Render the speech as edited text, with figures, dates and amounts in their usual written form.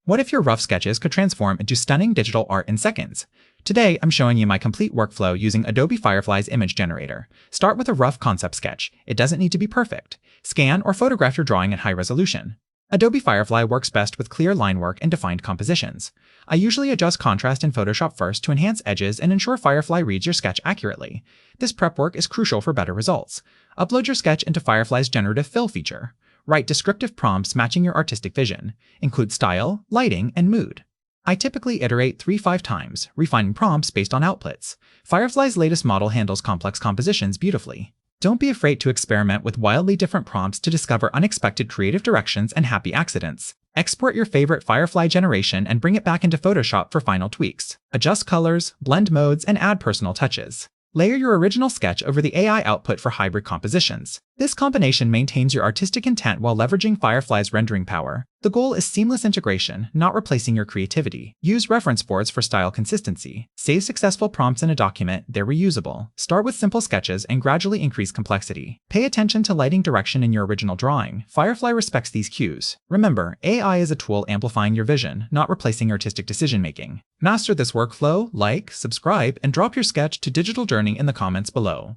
What if your rough sketches could transform into stunning digital art in seconds? Today, I'm showing you my complete workflow using Adobe Firefly's image generator. Start with a rough concept sketch. It doesn't need to be perfect. Scan or photograph your drawing in high resolution. Adobe Firefly works best with clear line work and defined compositions. I usually adjust contrast in Photoshop first to enhance edges and ensure Firefly reads your sketch accurately. This prep work is crucial for better results. Upload your sketch into Firefly's generative fill feature. Write descriptive prompts matching your artistic vision. Include style, lighting, and mood. I typically iterate 3-5 times, refining prompts based on outputs. Firefly's latest model handles complex compositions beautifully. Don't be afraid to experiment with wildly different prompts to discover unexpected creative directions and happy accidents. Export your favorite Firefly generation and bring it back into Photoshop for final tweaks. Adjust colors, blend modes, and add personal touches. Layer your original sketch over the AI output for hybrid compositions. This combination maintains your artistic intent while leveraging Firefly's rendering power. The goal is seamless integration, not replacing your creativity. Use reference boards for style consistency. Save successful prompts in a document, they're reusable. Start with simple sketches and gradually increase complexity. Pay attention to lighting direction in your original drawing. Firefly respects these cues. Remember, AI is a tool amplifying your vision, not replacing artistic decision-making. Master this workflow, like, subscribe, and drop your sketch to Digital Journey in the comments below.